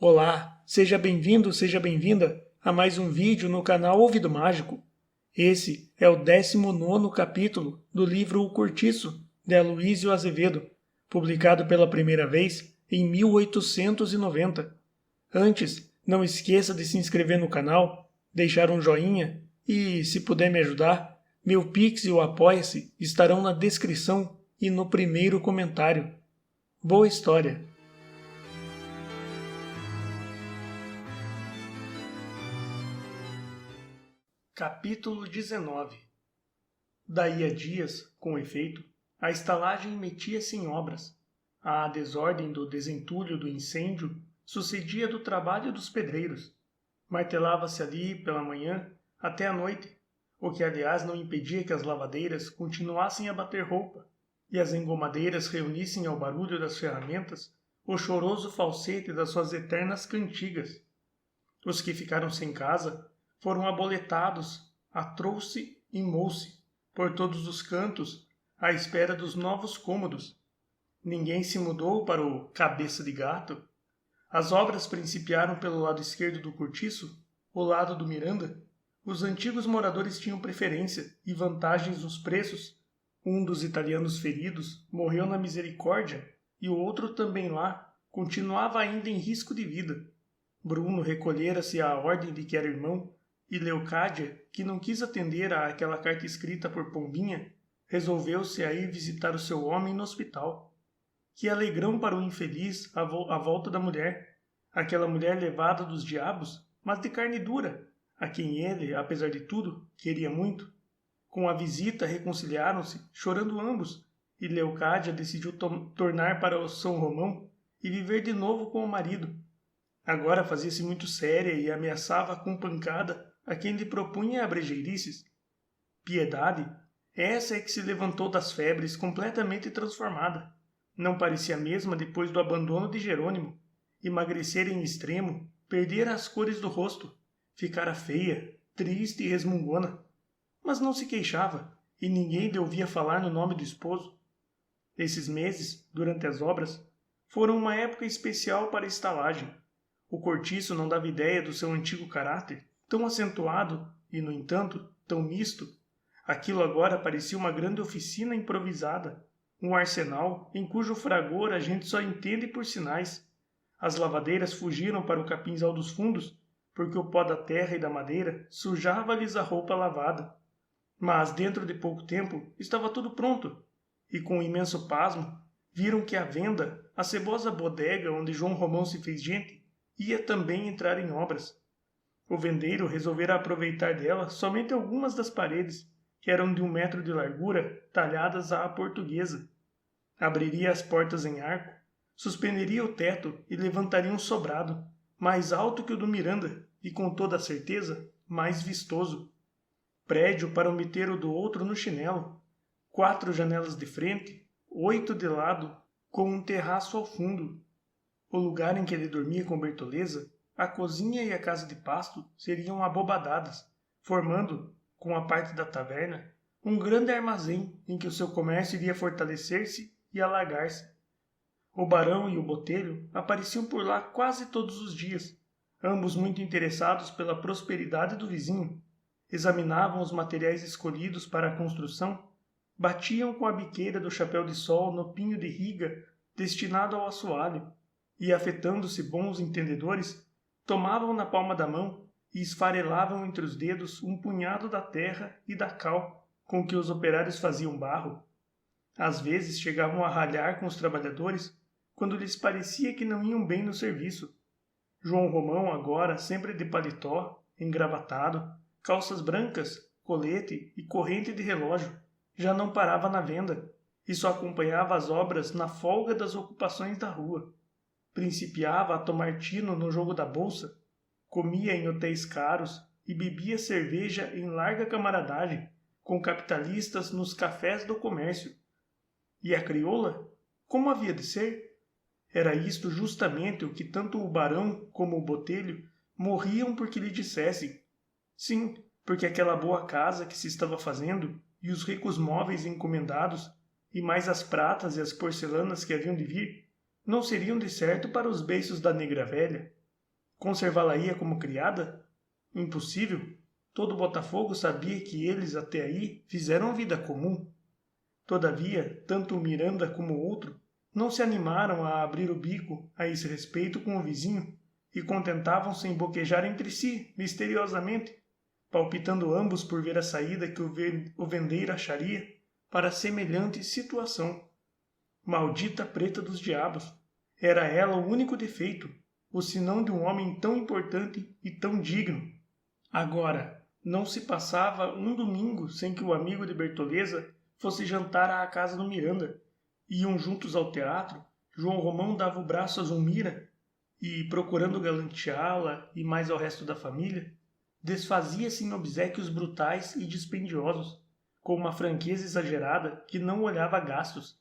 Olá, seja bem-vindo, seja bem-vinda a mais um vídeo no canal Ouvido Mágico. Esse é o 19º capítulo do livro O Cortiço, de Aloísio Azevedo, publicado pela primeira vez em 1890. Antes, não esqueça de se inscrever no canal, deixar um joinha e, se puder me ajudar, meu Pix e o Apoia-se estarão na descrição e no primeiro comentário. Boa história! Capítulo 19. Daí a dias, com efeito, a estalagem metia-se em obras. A desordem do desentulho do incêndio sucedia do trabalho dos pedreiros. Martelava-se ali pela manhã até a noite, o que aliás não impedia que as lavadeiras continuassem a bater roupa e as engomadeiras reunissem ao barulho das ferramentas o choroso falsete das suas eternas cantigas. Os que ficaram sem casa foram aboletados a trouxe e mouce por todos os cantos à espera dos novos cômodos. Ninguém se mudou para o cabeça de gato. As obras principiaram pelo lado esquerdo do cortiço, o lado do Miranda. Os antigos moradores tinham preferência e vantagens nos preços. Um dos italianos feridos morreu na misericórdia e o outro também lá continuava ainda em risco de vida. Bruno recolhera-se à ordem de que era irmão, e Leocádia, que não quis atender àquela carta escrita por Pombinha, resolveu-se a ir visitar o seu homem no hospital. Que alegrão para o infeliz a volta da mulher, aquela mulher levada dos diabos, mas de carne dura, a quem ele, apesar de tudo, queria muito. Com a visita reconciliaram-se, chorando ambos, e Leocádia decidiu tornar para o São Romão e viver de novo com o marido. Agora fazia-se muito séria e ameaçava com pancada a quem lhe propunha abrejeirices. Piedade, essa é que se levantou das febres completamente transformada. Não parecia a mesma depois do abandono de Jerônimo. Emagrecera em extremo, perdera as cores do rosto, ficara feia, triste e resmungona. Mas não se queixava, e ninguém lhe ouvia falar no nome do esposo. Esses meses, durante as obras, foram uma época especial para a estalagem. O cortiço não dava ideia do seu antigo caráter, tão acentuado e, no entanto, tão misto. Aquilo agora parecia uma grande oficina improvisada, um arsenal em cujo fragor a gente só entende por sinais. As lavadeiras fugiram para o capinzal dos fundos, porque o pó da terra e da madeira sujava-lhes a roupa lavada. Mas, dentro de pouco tempo, estava tudo pronto, e com um imenso pasmo, viram que à venda, a cebosa bodega onde João Romão se fez gente, ia também entrar em obras. O vendeiro resolvera aproveitar dela somente algumas das paredes, que eram de 1 metro de largura, talhadas à portuguesa. Abriria as portas em arco, suspenderia o teto e levantaria um sobrado, mais alto que o do Miranda e, com toda a certeza, mais vistoso. Prédio para meter o do outro no chinelo. 4 janelas de frente, 8 de lado, com um terraço ao fundo. O lugar em que ele dormia com Bertoleza, a cozinha e a casa de pasto seriam abobadadas, formando, com a parte da taverna, um grande armazém em que o seu comércio iria fortalecer-se e alargar-se. O barão e o botelho apareciam por lá quase todos os dias, ambos muito interessados pela prosperidade do vizinho. Examinavam os materiais escolhidos para a construção, batiam com a biqueira do chapéu de sol no pinho de riga destinado ao assoalho, e, afetando-se bons entendedores, tomavam na palma da mão e esfarelavam entre os dedos um punhado da terra e da cal com que os operários faziam barro. Às vezes chegavam a ralhar com os trabalhadores quando lhes parecia que não iam bem no serviço. João Romão, agora sempre de paletó, engravatado, calças brancas, colete e corrente de relógio, já não parava na venda e só acompanhava as obras na folga das ocupações da rua. Principiava a tomar tino no jogo da bolsa, comia em hotéis caros e bebia cerveja em larga camaradagem com capitalistas nos cafés do comércio. E a crioula? Como havia de ser? Era isto justamente o que tanto o barão como o botelho morriam porque lhe dissessem. Sim, porque aquela boa casa que se estava fazendo e os ricos móveis encomendados, e mais as pratas e as porcelanas que haviam de vir, não seriam de certo para os beiços da negra velha. Conservá-la-ia como criada? Impossível. Todo Botafogo sabia que eles até aí fizeram vida comum. Todavia, tanto o Miranda como o outro não se animaram a abrir o bico a esse respeito com o vizinho e contentavam-se em boquejar entre si, misteriosamente, palpitando ambos por ver a saída que o vendeiro acharia para semelhante situação. Maldita preta dos diabos! Era ela o único defeito, o sinão de um homem tão importante e tão digno. Agora, não se passava um domingo sem que o amigo de Bertoleza fosse jantar à casa do Miranda. Iam juntos ao teatro, João Romão dava o braço a Zulmira e, procurando galanteá-la e mais ao resto da família, desfazia-se em obséquios brutais e dispendiosos, com uma franqueza exagerada que não olhava gastos.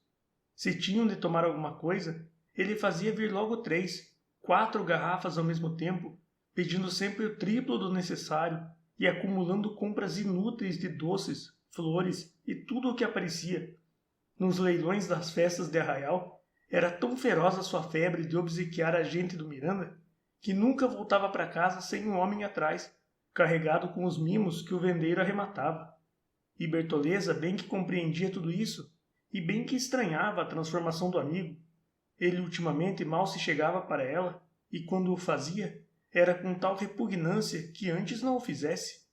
Se tinham de tomar alguma coisa, ele fazia vir logo 3, 4 garrafas ao mesmo tempo, pedindo sempre o triplo do necessário e acumulando compras inúteis de doces, flores e tudo o que aparecia. Nos leilões das festas de arraial, era tão feroz a sua febre de obsequiar a gente do Miranda, que nunca voltava para casa sem um homem atrás, carregado com os mimos que o vendeiro arrematava. E Bertoleza bem que compreendia tudo isso, e bem que estranhava a transformação do amigo. Ele ultimamente mal se chegava para ela, e quando o fazia, era com tal repugnância que antes não o fizesse.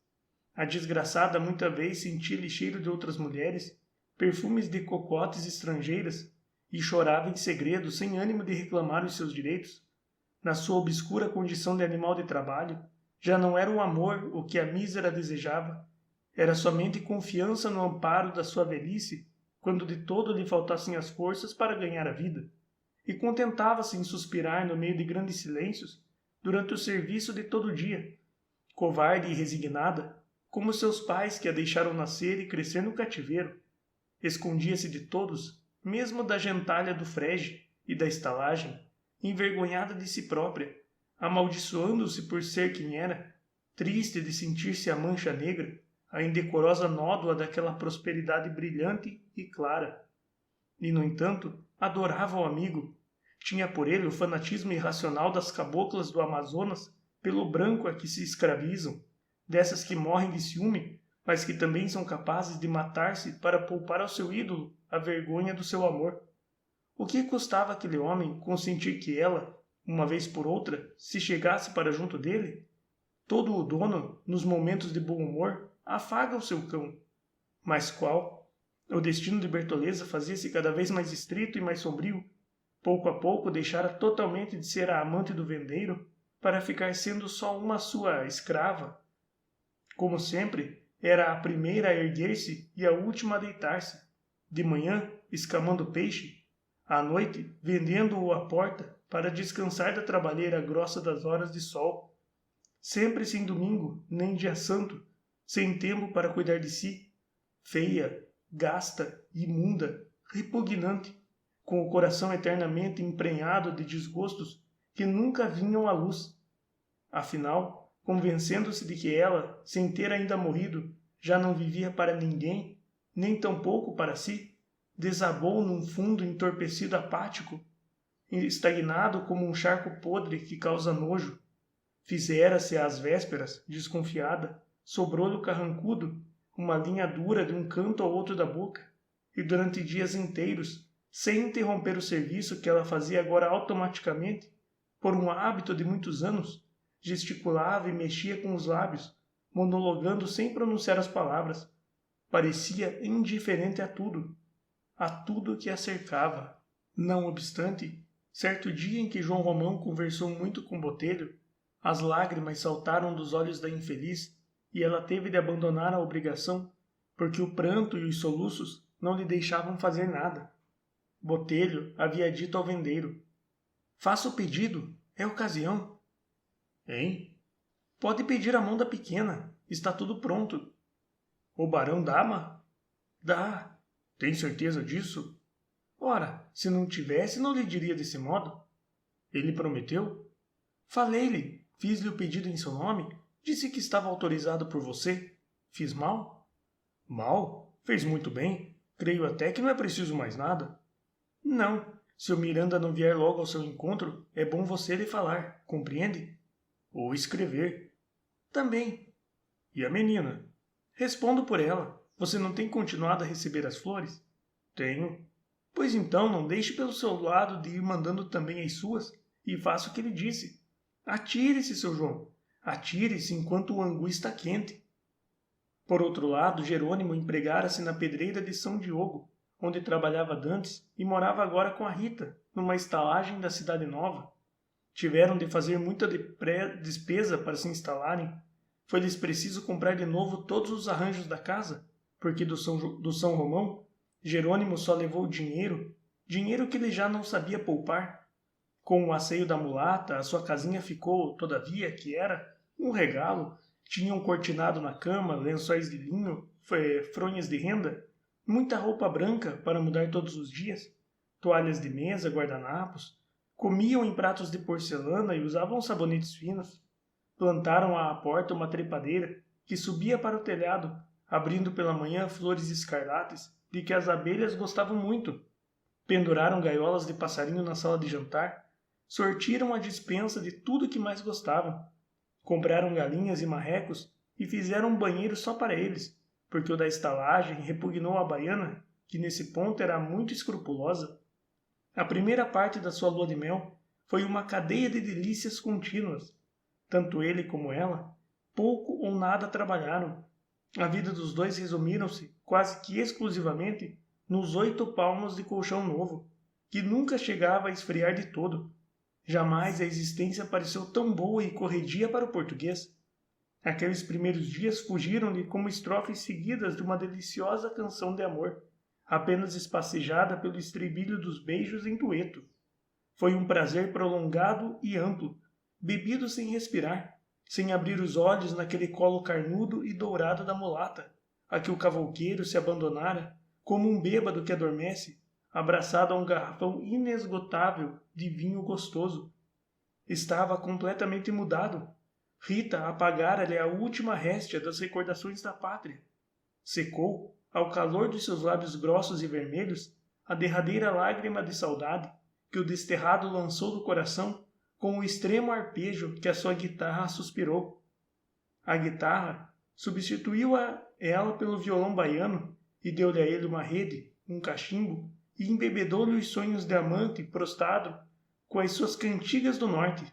A desgraçada muita vez sentia-lhe cheiro de outras mulheres, perfumes de cocotes estrangeiras, e chorava em segredo, sem ânimo de reclamar os seus direitos. Na sua obscura condição de animal de trabalho, já não era o amor o que a mísera desejava, era somente confiança no amparo da sua velhice, quando de todo lhe faltassem as forças para ganhar a vida, e contentava-se em suspirar no meio de grandes silêncios durante o serviço de todo o dia, covarde e resignada, como seus pais que a deixaram nascer e crescer no cativeiro. Escondia-se de todos, mesmo da gentalha do frege e da estalagem, envergonhada de si própria, amaldiçoando-se por ser quem era, triste de sentir-se a mancha negra, a indecorosa nódoa daquela prosperidade brilhante e clara. E, no entanto, adorava o amigo. Tinha por ele o fanatismo irracional das caboclas do Amazonas pelo branco a que se escravizam, dessas que morrem de ciúme, mas que também são capazes de matar-se para poupar ao seu ídolo a vergonha do seu amor. O que custava aquele homem consentir que ela, uma vez por outra, se chegasse para junto dele? Todo o dono, nos momentos de bom humor, afaga o seu cão. Mas qual? O destino de Bertoleza fazia-se cada vez mais estrito e mais sombrio. Pouco a pouco deixara totalmente de ser a amante do vendeiro para ficar sendo só uma sua escrava. Como sempre, era a primeira a erguer-se e a última a deitar-se. De manhã, escamando peixe, à noite, vendendo-o à porta para descansar da trabalheira grossa das horas de sol. Sempre sem domingo, nem dia santo, sem tempo para cuidar de si, feia, gasta, imunda, repugnante, com o coração eternamente emprenhado de desgostos que nunca vinham à luz. Afinal, convencendo-se de que ela, sem ter ainda morrido, já não vivia para ninguém, nem tampouco para si, desabou num fundo entorpecido apático, estagnado como um charco podre que causa nojo. Fizera-se às vésperas, desconfiada, sobrou-lhe o carrancudo, uma linha dura de um canto ao outro da boca, e durante dias inteiros, sem interromper o serviço que ela fazia agora automaticamente, por um hábito de muitos anos, gesticulava e mexia com os lábios, monologando sem pronunciar as palavras. Parecia indiferente a tudo que a cercava. Não obstante, certo dia em que João Romão conversou muito com Botelho, as lágrimas saltaram dos olhos da infeliz e ela teve de abandonar a obrigação, porque o pranto e os soluços não lhe deixavam fazer nada. Botelho havia dito ao vendeiro: "Faça o pedido, é ocasião." "Hein? Pode pedir a mão da pequena, está tudo pronto." "O barão dá-ma?" "Dá." "Tem certeza disso?" "Ora, se não tivesse, não lhe diria desse modo." "Ele prometeu?" "Falei-lhe, fiz-lhe o pedido em seu nome, disse que estava autorizado por você. Fiz mal?" "Mal? Fez muito bem. Creio até que não é preciso mais nada." "Não. Se o Miranda não vier logo ao seu encontro, é bom você lhe falar, compreende?" Ou escrever. Também. E a menina? Respondo por ela. Você não tem continuado a receber as flores? Tenho. Pois então, não deixe pelo seu lado de ir mandando também as suas, e faça o que ele disse. Atire-se, seu João. Atire-se enquanto o angu está quente. Por outro lado, Jerônimo empregara-se na pedreira de São Diogo, onde trabalhava dantes e morava agora com a Rita, numa estalagem da Cidade Nova. Tiveram de fazer muita despesa para se instalarem. Foi-lhes preciso comprar de novo todos os arranjos da casa, porque do São Romão, Jerônimo só levou dinheiro que ele já não sabia poupar. Com o asseio da mulata, a sua casinha ficou, todavia, que era um regalo. Tinham cortinado na cama, lençóis de linho, fronhas de renda, muita roupa branca para mudar todos os dias, toalhas de mesa, guardanapos. Comiam em pratos de porcelana e usavam sabonetes finos. Plantaram à porta uma trepadeira que subia para o telhado, abrindo pela manhã flores escarlates, de que as abelhas gostavam muito. Penduraram gaiolas de passarinho na sala de jantar. Sortiram a despensa de tudo que mais gostavam. Compraram galinhas e marrecos e fizeram um banheiro só para eles, porque o da estalagem repugnou a baiana, que nesse ponto era muito escrupulosa. A primeira parte da sua lua de mel foi uma cadeia de delícias contínuas. Tanto ele como ela, pouco ou nada trabalharam. A vida dos dois resumiram-se, quase que exclusivamente, nos 8 palmos de colchão novo, que nunca chegava a esfriar de todo. Jamais a existência pareceu tão boa e corredia para o português. Aqueles primeiros dias fugiram-lhe como estrofes seguidas de uma deliciosa canção de amor, apenas espacejada pelo estribilho dos beijos em dueto. Foi um prazer prolongado e amplo, bebido sem respirar, sem abrir os olhos naquele colo carnudo e dourado da mulata, a que o cavouqueiro se abandonara, como um bêbado que adormece, abraçado a um garrafão inesgotável de vinho gostoso. Estava completamente mudado. Rita apagara-lhe a última réstia das recordações da pátria. Secou, ao calor dos seus lábios grossos e vermelhos, a derradeira lágrima de saudade que o desterrado lançou do coração com o extremo arpejo que a sua guitarra suspirou. A guitarra substituiu a ela pelo violão baiano e deu-lhe a ele uma rede, um cachimbo, e embebedou-lhe os sonhos de amante prostrado com as suas cantigas do norte,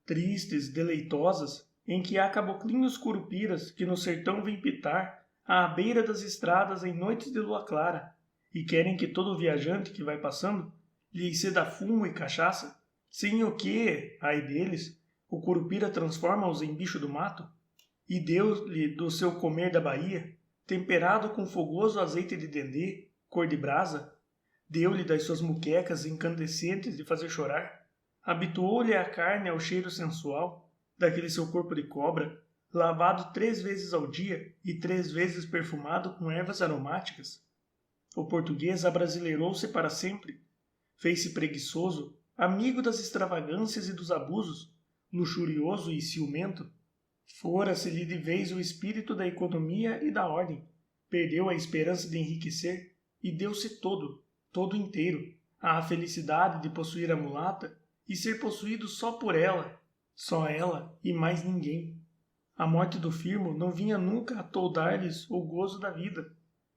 tristes, deleitosas, em que há caboclinhos curupiras que no sertão vêm pitar à beira das estradas em noites de lua clara, e querem que todo viajante que vai passando lhe ceda fumo e cachaça, sem o que, ai deles, o curupira transforma-os em bicho do mato, e deu-lhe do seu comer da Bahia, temperado com fogoso azeite de dendê, cor de brasa, deu-lhe das suas muquecas incandescentes de fazer chorar, habituou-lhe a carne ao cheiro sensual daquele seu corpo de cobra, lavado 3 vezes ao dia e 3 vezes perfumado com ervas aromáticas. O português abrasileirou-se para sempre, fez-se preguiçoso, amigo das extravagâncias e dos abusos, luxurioso e ciumento. Fora-se-lhe de vez o espírito da economia e da ordem, perdeu a esperança de enriquecer e deu-se todo inteiro, à felicidade de possuir a mulata e ser possuído só por ela, só ela e mais ninguém. A morte do Firmo não vinha nunca a toldar-lhes o gozo da vida.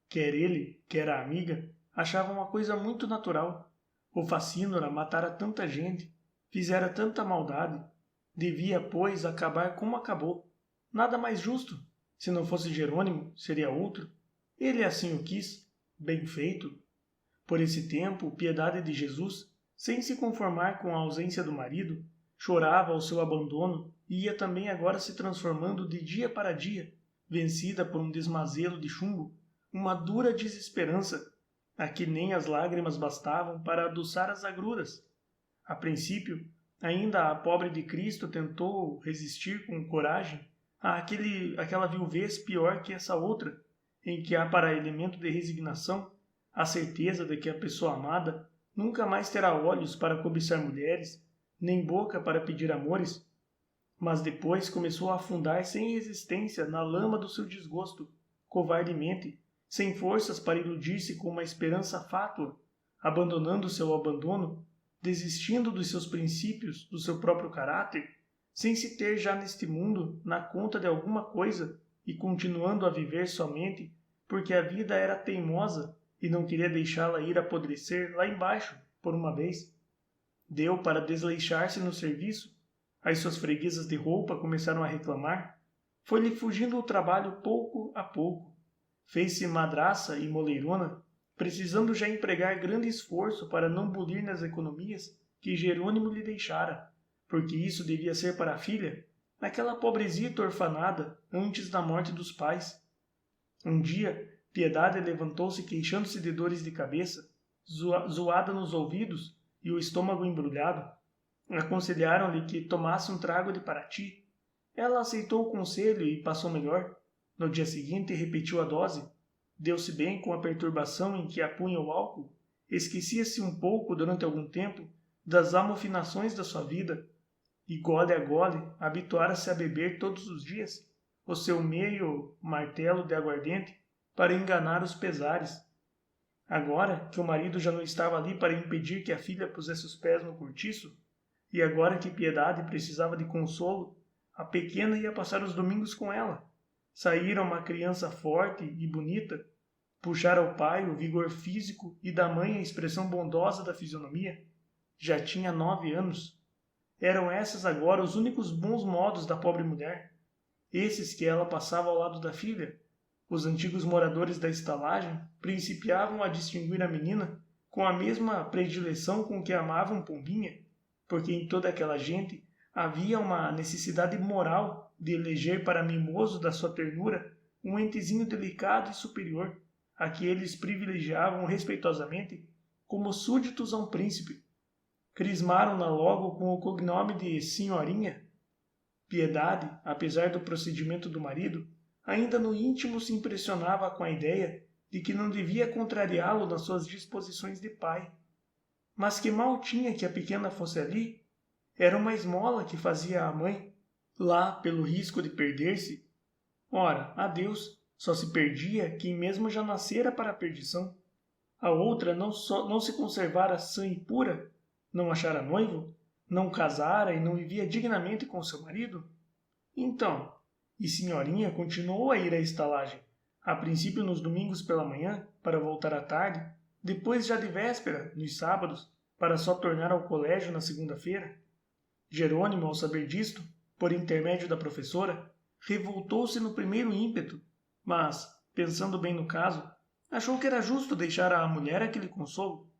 Quer ele, quer a amiga, achavam uma coisa muito natural. O Facínora matara tanta gente, fizera tanta maldade. Devia, pois, acabar como acabou. Nada mais justo. Se não fosse Jerônimo, seria outro. Ele assim o quis. Bem feito. Por esse tempo, Piedade de Jesus, sem se conformar com a ausência do marido, chorava o seu abandono e ia também agora se transformando de dia para dia, vencida por um desmazelo de chumbo, uma dura desesperança, a que nem as lágrimas bastavam para adoçar as agruras. A princípio, ainda a pobre de Cristo tentou resistir com coragem àquela viuvez pior que essa outra, em que há para elemento de resignação a certeza de que a pessoa amada nunca mais terá olhos para cobiçar mulheres, nem boca para pedir amores. Mas depois começou a afundar sem resistência na lama do seu desgosto, covardemente, sem forças para iludir-se com uma esperança fátua, abandonando seu abandono, desistindo dos seus princípios, do seu próprio caráter, sem se ter já neste mundo na conta de alguma coisa e continuando a viver somente porque a vida era teimosa e não queria deixá-la ir apodrecer lá embaixo por uma vez. Deu para desleixar-se no serviço. As suas freguesas de roupa começaram a reclamar. Foi-lhe fugindo o trabalho pouco a pouco. Fez-se madraça e moleirona, precisando já empregar grande esforço para não bulir nas economias que Jerônimo lhe deixara, porque isso devia ser para a filha, naquela pobrezita orfanada antes da morte dos pais. Um dia, Piedade levantou-se queixando-se de dores de cabeça, zoada nos ouvidos e o estômago embrulhado. Aconselharam-lhe que tomasse um trago de Parati. Ela aceitou o conselho e passou melhor. No dia seguinte repetiu a dose. Deu-se bem com a perturbação em que a punha o álcool. Esquecia-se um pouco, durante algum tempo, das amofinações da sua vida. E gole a gole, habituara-se a beber todos os dias o seu meio martelo de aguardente para enganar os pesares. Agora que o marido já não estava ali para impedir que a filha pusesse os pés no cortiço, e agora que Piedade precisava de consolo, a pequena ia passar os domingos com ela. Saíra uma criança forte e bonita, puxara ao pai o vigor físico e da mãe a expressão bondosa da fisionomia. Já tinha 9 anos. Eram esses agora os únicos bons modos da pobre mulher, esses que ela passava ao lado da filha. Os antigos moradores da estalagem principiavam a distinguir a menina com a mesma predileção com que amavam Pombinha, porque em toda aquela gente havia uma necessidade moral de eleger para mimoso da sua ternura um entezinho delicado e superior, a que eles privilegiavam respeitosamente como súditos a um príncipe. Crismaram-na logo com o cognome de Senhorinha. Piedade, apesar do procedimento do marido, ainda no íntimo se impressionava com a ideia de que não devia contrariá-lo nas suas disposições de pai. Mas que mal tinha que a pequena fosse ali? Era uma esmola que fazia a mãe, lá pelo risco de perder-se. Ora, adeus, só se perdia quem mesmo já nascera para a perdição. A outra não se conservara sã e pura, não achara noivo, não casara e não vivia dignamente com seu marido? Então, e Senhorinha continuou a ir à estalagem, a princípio nos domingos pela manhã, para voltar à tarde, depois já de véspera, nos sábados, para só tornar ao colégio na segunda-feira. Jerônimo, ao saber disto, por intermédio da professora, revoltou-se no primeiro ímpeto, mas, pensando bem no caso, achou que era justo deixar à mulher aquele consolo.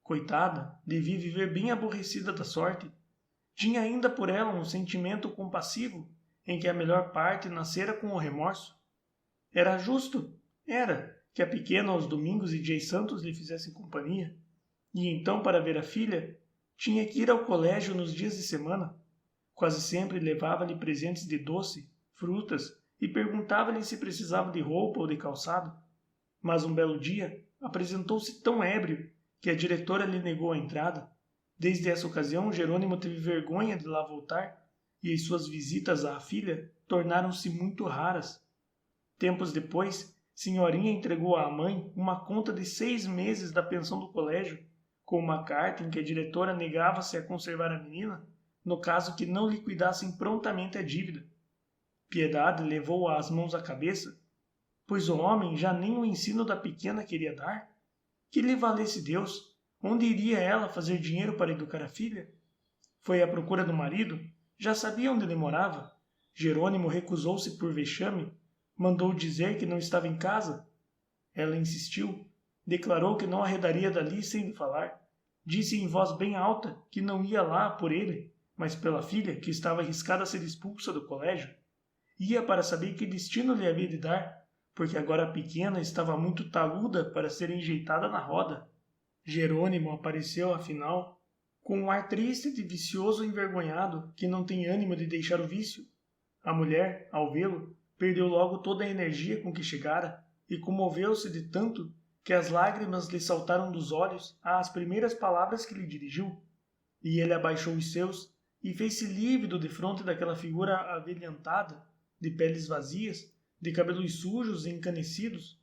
Coitada, devia viver bem aborrecida da sorte. Tinha ainda por ela um sentimento compassivo, em que a melhor parte nascera com o remorso. Era justo, era, que a pequena aos domingos e dias santos lhe fizesse companhia, e então, para ver a filha, tinha que ir ao colégio nos dias de semana. Quase sempre levava-lhe presentes de doce, frutas, e perguntava-lhe se precisava de roupa ou de calçado. Mas um belo dia apresentou-se tão ébrio que a diretora lhe negou a entrada. Desde essa ocasião, Jerônimo teve vergonha de lá voltar, e as suas visitas à filha tornaram-se muito raras. Tempos depois, Senhorinha entregou à mãe uma conta de 6 meses da pensão do colégio, com uma carta em que a diretora negava-se a conservar a menina, no caso que não liquidassem prontamente a dívida. Piedade levou as mãos à cabeça, pois o homem já nem o ensino da pequena queria dar. Que lhe valesse Deus, onde iria ela fazer dinheiro para educar a filha? Foi à procura do marido, já sabia onde ele morava. Jerônimo recusou-se por vexame, mandou dizer que não estava em casa. Ela insistiu, declarou que não arredaria dali sem lhe falar. Disse em voz bem alta que não ia lá por ele, mas pela filha que estava arriscada a ser expulsa do colégio. Ia para saber que destino lhe havia de dar, porque agora a pequena estava muito taluda para ser enjeitada na roda. Jerônimo apareceu, afinal, com um ar triste de vicioso envergonhado que não tem ânimo de deixar o vício. A mulher, ao vê-lo, perdeu logo toda a energia com que chegara e comoveu-se de tanto que as lágrimas lhe saltaram dos olhos às primeiras palavras que lhe dirigiu. E ele abaixou os seus e fez-se lívido defronte daquela figura avelhantada, de peles vazias, de cabelos sujos e encanecidos.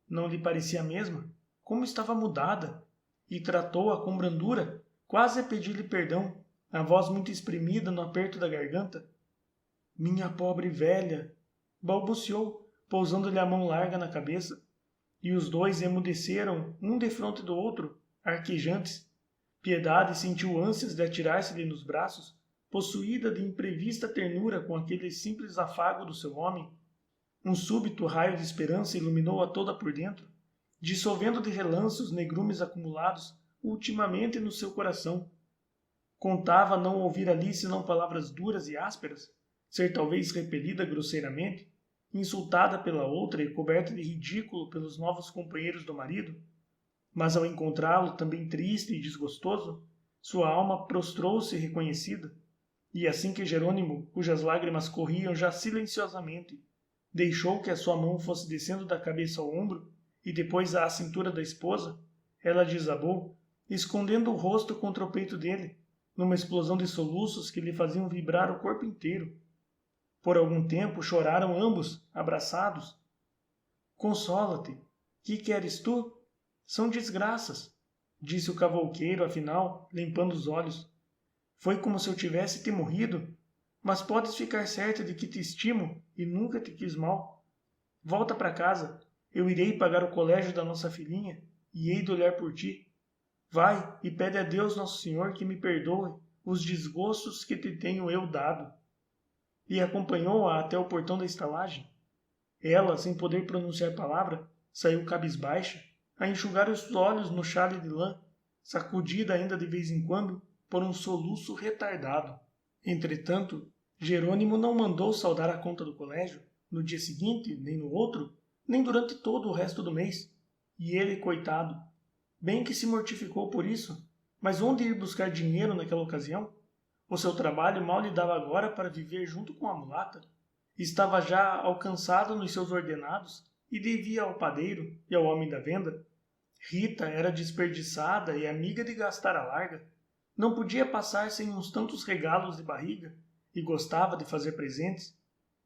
Não lhe parecia a mesma? Como estava mudada! E tratou-a com brandura, quase a pedir-lhe perdão. a voz muito espremida no aperto da garganta. Minha pobre velha, balbuciou, pousando-lhe a mão larga na cabeça, e os dois emudeceram, um defronte do outro, arquejantes. Piedade sentiu ânsias de atirar-se-lhe nos braços, possuída de imprevista ternura com aquele simples afago do seu homem. Um súbito raio de esperança iluminou-a toda por dentro, dissolvendo de relance os negrumes acumulados ultimamente no seu coração. Contava não ouvir ali senão palavras duras e ásperas, ser talvez repelida grosseiramente, insultada pela outra e coberta de ridículo pelos novos companheiros do marido. Mas ao encontrá-lo também triste e desgostoso, sua alma prostrou-se reconhecida, e assim que Jerônimo, cujas lágrimas corriam já silenciosamente, deixou que a sua mão fosse descendo da cabeça ao ombro e depois à cintura da esposa, ela desabou, escondendo o rosto contra o peito dele, numa explosão de soluços que lhe faziam vibrar o corpo inteiro. Por algum tempo choraram ambos, abraçados. Consola-te. Que queres tu? São desgraças, disse o cavouqueiro, afinal, limpando os olhos. Foi como se eu tivesse te morrido, mas podes ficar certa de que te estimo e nunca te quis mal. Volta para casa, eu irei pagar o colégio da nossa filhinha e hei de olhar por ti. Vai e pede a Deus Nosso Senhor que me perdoe os desgostos que te tenho eu dado. E acompanhou-a até o portão da estalagem. Ela, sem poder pronunciar palavra, saiu cabisbaixa, a enxugar os olhos no xale de lã, sacudida ainda de vez em quando por um soluço retardado. Entretanto, Jerônimo não mandou saldar a conta do colégio no dia seguinte, nem no outro, nem durante todo o resto do mês. E ele, coitado, bem que se mortificou por isso, mas onde ir buscar dinheiro naquela ocasião? O seu trabalho mal lhe dava agora para viver junto com a mulata. Estava já alcançado nos seus ordenados e devia ao padeiro e ao homem da venda. Rita era desperdiçada e amiga de gastar a larga. Não podia passar sem uns tantos regalos de barriga e gostava de fazer presentes.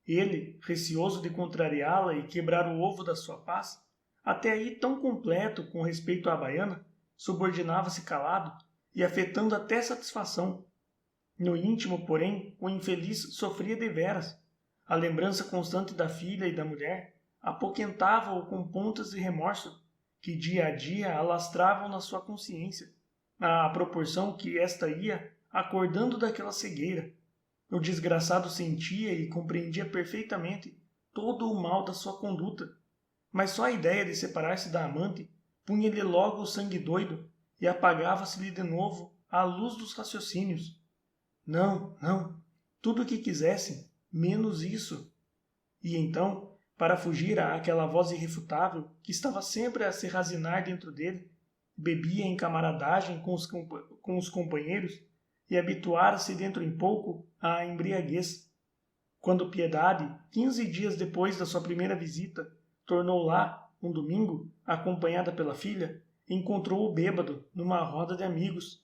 Ele, receoso de contrariá-la e quebrar o ovo da sua paz, até aí tão completo com respeito à baiana, subordinava-se calado e afetando até satisfação. No íntimo, porém, o infeliz sofria deveras. A lembrança constante da filha e da mulher apoquentava-o com pontas de remorso, que dia a dia alastravam na sua consciência, à proporção que esta ia acordando daquela cegueira. O desgraçado sentia e compreendia perfeitamente todo o mal da sua conduta, mas só a ideia de separar-se da amante punha-lhe logo o sangue doido e apagava-se-lhe de novo à luz dos raciocínios. Não, não, tudo o que quisessem, menos isso. E então, para fugir àquela voz irrefutável que estava sempre a se razinar dentro dele, bebia em camaradagem com os companheiros e habituara-se dentro em pouco à embriaguez. Quando Piedade, 15 dias depois da sua primeira visita, tornou lá, um domingo, acompanhada pela filha, encontrou-o bêbado numa roda de amigos.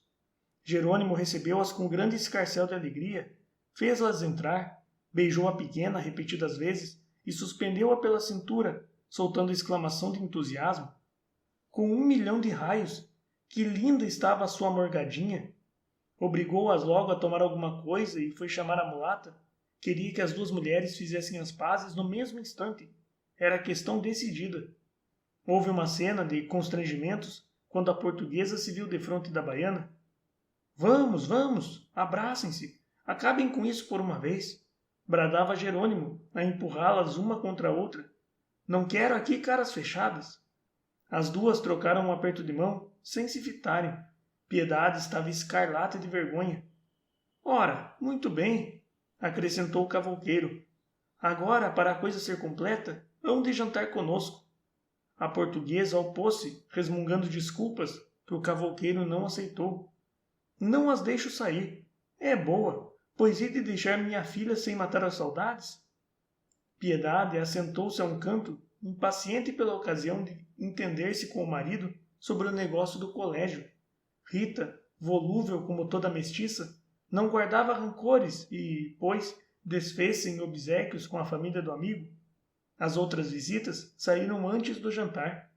Jerônimo recebeu-as com grande escarcéu de alegria, fez-las entrar, beijou a pequena repetidas vezes e suspendeu-a pela cintura, soltando exclamação de entusiasmo. Com 1.000.000 de raios, que linda estava a sua morgadinha! Obrigou-as logo a tomar alguma coisa e foi chamar a mulata. Queria que as duas mulheres fizessem as pazes no mesmo instante. Era questão decidida. Houve uma cena de constrangimentos quando a portuguesa se viu defronte da baiana. Vamos, vamos, abracem-se, acabem com isso por uma vez, bradava Jerônimo, a empurrá-las uma contra a outra. Não quero aqui caras fechadas. As duas trocaram um aperto de mão, sem se fitarem. Piedade estava escarlate de vergonha. Ora, muito bem, acrescentou o cavouqueiro. Agora, para a coisa ser completa, hão de jantar conosco. A portuguesa opôs-se, resmungando desculpas, que o cavouqueiro não aceitou. Não as deixo sair. É boa, pois hei de deixar minha filha sem matar as saudades? Piedade assentou-se a um canto, impaciente pela ocasião de entender-se com o marido sobre o negócio do colégio. Rita, volúvel como toda mestiça, não guardava rancores e, pois, desfez-se em obséquios com a família do amigo. As outras visitas saíram antes do jantar.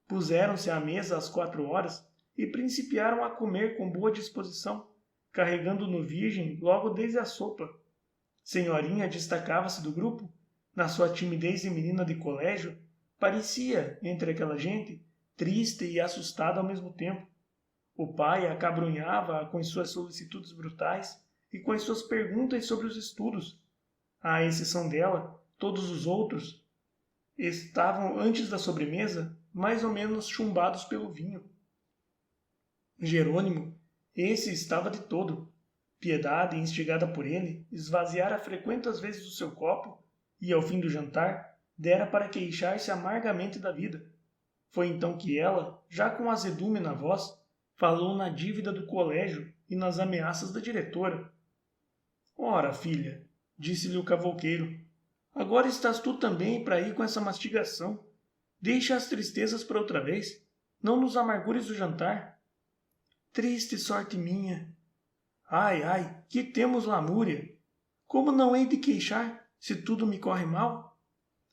Puseram-se à mesa às 4 horas e principiaram a comer com boa disposição, carregando no virgem logo desde a sopa. Senhorinha destacava-se do grupo. Na sua timidez de menina de colégio, parecia, entre aquela gente, triste e assustada ao mesmo tempo. O pai acabrunhava-a com as suas solicitudes brutais e com as suas perguntas sobre os estudos. À exceção dela, todos os outros estavam, antes da sobremesa, mais ou menos chumbados pelo vinho. Jerônimo, esse estava de todo. Piedade, instigada por ele, esvaziara frequentes vezes o seu copo e, ao fim do jantar, dera para queixar-se amargamente da vida. Foi então que ela, já com azedume na voz, falou na dívida do colégio e nas ameaças da diretora. Ora, filha, disse-lhe o cavouqueiro, agora estás tu também para ir com essa mastigação. Deixa as tristezas para outra vez. Não nos amargures o jantar. Triste sorte minha. Ai, ai, que temos lamúria. Como não hei de queixar, se tudo me corre mal?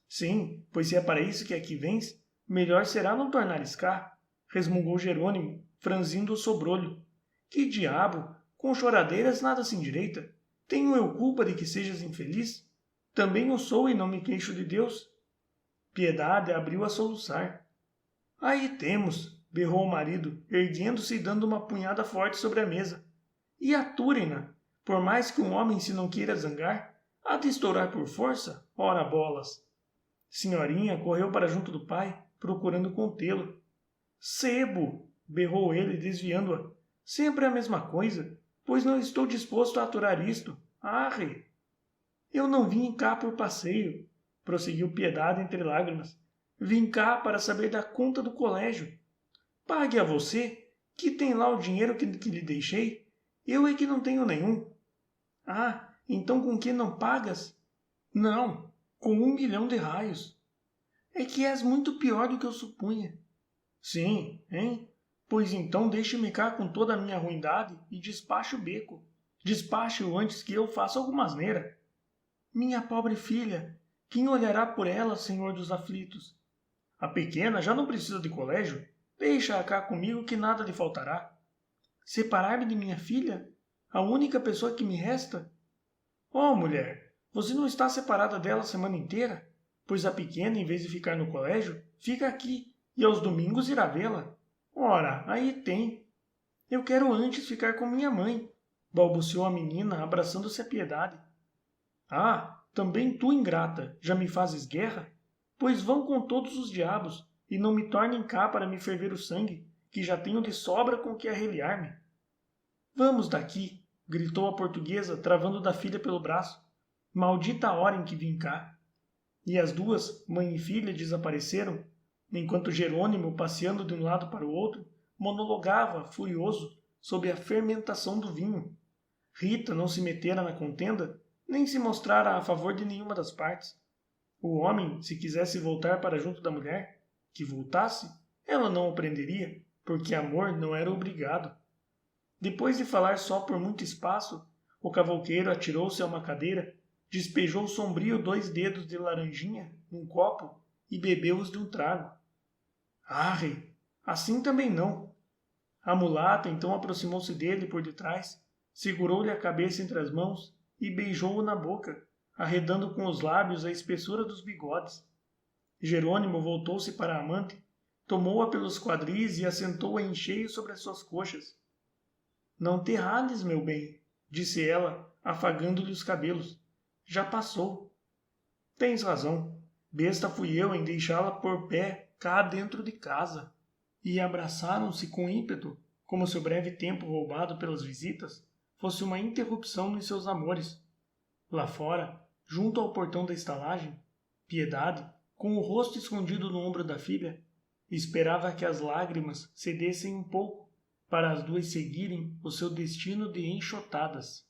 Sim, pois se é para isso que aqui vens, melhor será não tornares cá, resmungou Jerônimo, franzindo o sobrolho. Que diabo, com choradeiras nada se endireita. Tenho eu culpa de que sejas infeliz? Também o sou e não me queixo de Deus. Piedade abriu a soluçar. Aí temos, berrou o marido, erguendo-se e dando uma punhada forte sobre a mesa. E aturem-na, por mais que um homem se não queira zangar, há de estourar por força, ora bolas. Senhorinha correu para junto do pai, procurando contê-lo. Sebo, berrou ele, desviando-a. Sempre a mesma coisa, pois não estou disposto a aturar isto. Arre! Eu não vim cá por passeio, prosseguiu Piedade entre lágrimas. Vim cá para saber da conta do colégio. Pague a você, que tem lá o dinheiro que lhe deixei. Eu é que não tenho nenhum. Ah, então com que não pagas? Não, com 1 milhão de raios. É que és muito pior do que eu supunha. Sim, hein? Pois então deixe-me cá com toda a minha ruindade e despache o beco. Despache-o antes que eu faça alguma asneira. Minha pobre filha, quem olhará por ela, senhor dos aflitos? A pequena já não precisa de colégio. Deixa-a cá comigo que nada lhe faltará. Separar-me de minha filha? A única pessoa que me resta? Oh, mulher, você não está separada dela a semana inteira? Pois a pequena, em vez de ficar no colégio, fica aqui e aos domingos irá vê-la. Ora, aí tem. Eu quero antes ficar com minha mãe, balbuciou a menina, abraçando-se à Piedade. Ah, também tu, ingrata, já me fazes guerra? Pois vão com todos os diabos, e não me tornem cá para me ferver o sangue, que já tenho de sobra com que arreliar-me. Vamos daqui, gritou a portuguesa, travando da filha pelo braço. Maldita a hora em que vim cá. E as duas, mãe e filha, desapareceram, enquanto Jerônimo, passeando de um lado para o outro, monologava, furioso, sobre a fermentação do vinho. Rita não se metera na contenda, nem se mostrara a favor de nenhuma das partes. O homem, se quisesse voltar para junto da mulher, que voltasse, ela não o prenderia, porque amor não era obrigado. Depois de falar só por muito espaço, o cavouqueiro atirou-se a uma cadeira, despejou sombrio 2 dedos de laranjinha num copo e bebeu-os de um trago. Arre! Assim também não. A mulata então aproximou-se dele por detrás, segurou-lhe a cabeça entre as mãos e beijou-o na boca, arredando com os lábios a espessura dos bigodes. Jerônimo voltou-se para a amante, tomou-a pelos quadris e assentou-a em cheio sobre as suas coxas. Não te rales, meu bem, disse ela, afagando-lhe os cabelos. Já passou. Tens razão. Besta fui eu em deixá-la por pé cá dentro de casa. E abraçaram-se com ímpeto, como se o breve tempo roubado pelas visitas fosse uma interrupção nos seus amores. Lá fora, junto ao portão da estalagem, Piedade, com o rosto escondido no ombro da filha, esperava que as lágrimas cedessem um pouco para as duas seguirem o seu destino de enxotadas.